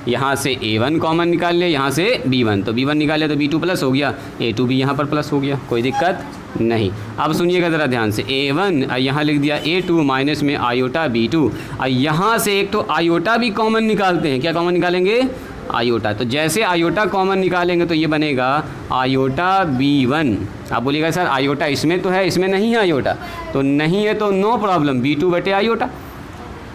यहाँ से A1 common निकाल लिया, यहाँ से B1, तो B1 निकाले तो B2 प्लस हो गया, A2 भी यहाँ पर प्लस हो गया, कोई दिक्कत नहीं। अब सुनिएगा ज़रा ध्यान से, A1 और यहाँ लिख दिया A2 माइनस में आयोटा B2, और यहाँ से एक तो आयोटा भी कॉमन निकालते हैं। क्या कॉमन निकालेंगे? आयोटा। तो जैसे आयोटा कॉमन निकालेंगे तो ये बनेगा आयोटा B1। आप बोलिएगा सर आयोटा इसमें तो है, इसमें नहीं है आयोटा, तो नहीं है तो नो प्रॉब्लम, B2 बटे आयोटा।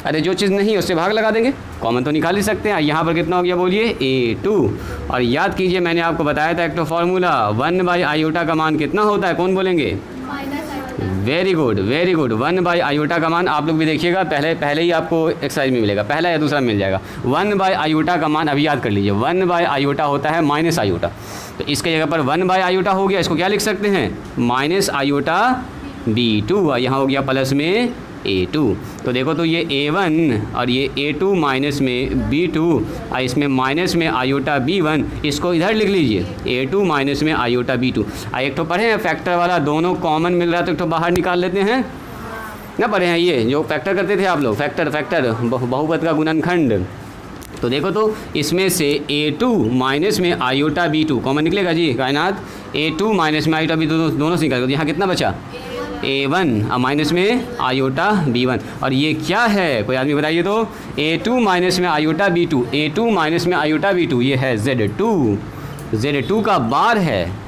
अरे जो चीज़ नहीं है उससे भाग लगा देंगे, कॉमन तो निकाल ही सकते हैं। यहाँ पर कितना हो गया बोलिए? A2। और याद कीजिए मैंने आपको बताया था एक तो फॉर्मूला, 1 बाई आयोटा का मान कितना होता है, कौन बोलेंगे? Very good very good. 1 by iota का मान आप लोग भी देखिएगा, पहले ही आपको एक्सरसाइज में मिलेगा, पहला या दूसरा मिल जाएगा। 1 बाई आयोटा का मान अभी याद कर लीजिए, 1 बाई आयोटा होता है माइनस आयोटा, तो इसके जगह पर 1 बाई आयोटा हो गया, इसको क्या लिख सकते हैं? माइनस आयोटा B2, और यहाँ हो गया प्लस में A2। तो देखो तो ये A1 और ये A2 माइनस में B2, और इसमें माइनस में आयोटा B1, इसको इधर लिख लीजिए, A2 माइनस में आयोटा B2। एक तो पढ़े हैं फैक्टर वाला, दोनों कॉमन मिल रहा है तो एक तो बाहर निकाल लेते हैं ना, पढ़े हैं ये जो फैक्टर करते थे आप लोग, फैक्टर बहुपद का गुणनखंड। तो देखो तो इसमें से A2 माइनस में आयोटा B2 कॉमन निकलेगा जी कायनात, A2 माइनस में आयोटा B2 दोनों से निकाल, यहाँ कितना बचा? A1 और माइनस में आयोटा B1। और ये क्या है कोई आदमी बताइए तो? A2 माइनस में आयोटा B2, A2 माइनस में आयोटा B2, ये है Z2 का बार है।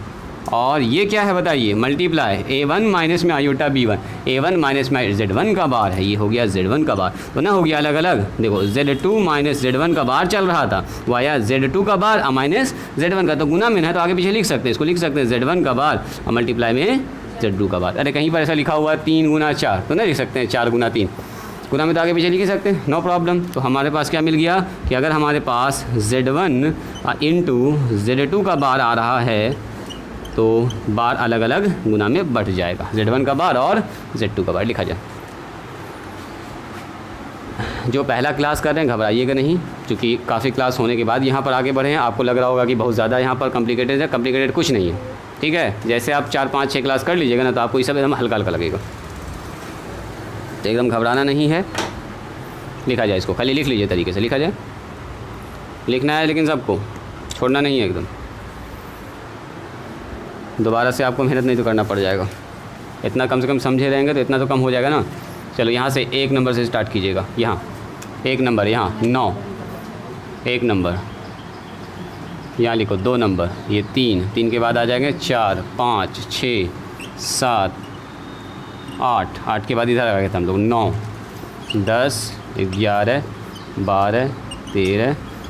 और ये क्या है बताइए? मल्टीप्लाई A1 माइनस में आयोटा B1, A1 माइनस में Z1 का बार है, ये हो गया Z1 का बार। तो ना हो गया अलग अलग, देखो Z2 माइनस Z1 का बार चल रहा था, वो आया Z2 का बार और माइनस Z1 का, तो गुना में है तो आगे पीछे लिख सकते हैं, इसको लिख सकते हैं Z1 का बार और मल्टीप्लाई में Z2 का बार। अरे कहीं पर ऐसा लिखा हुआ है 3 गुना 4, तो ना लिख सकते हैं 4 गुना 3, गुना में तो आगे पीछे लिख सकते हैं, नो प्रॉब्लम। तो हमारे पास क्या मिल गया कि अगर हमारे पास Z1 इंटू Z2 का बार आ रहा है तो बार अलग अलग गुना में बढ़ जाएगा, Z1 का बार और Z2 का बार लिखा जाए। जो पहला क्लास कर रहे हैं घबराइएगा नहीं, क्योंकि काफ़ी क्लास होने के बाद यहाँ पर आगे बढ़े हैं, आपको लग रहा होगा कि बहुत ज़्यादा यहाँ पर कॉम्प्लिकेटेड है, कॉम्प्लिकेटेड कुछ नहीं है, ठीक है। जैसे आप 4 5 6 क्लास कर लीजिएगा ना तो आपको ये सब एकदम हल्का हल्का लगेगा, तो एकदम घबराना नहीं है। लिखा जाए इसको, खाली लिख लीजिए तरीके से लिखा जाए, लिखना है लेकिन सबको छोड़ना नहीं है एकदम। दोबारा से आपको मेहनत नहीं तो करना पड़ जाएगा, इतना कम से कम समझे रहेंगे तो इतना तो कम हो जाएगा ना। चलो यहाँ से 1 नंबर से स्टार्ट कीजिएगा, यहाँ 1 नंबर, यहाँ 9, 1 नंबर, यहाँ लिखो 2 नंबर, ये 3 के बाद आ जाएंगे 4 5 6 7 8 के बाद इधर आ गए थे हम लोग 9 10 11 12 13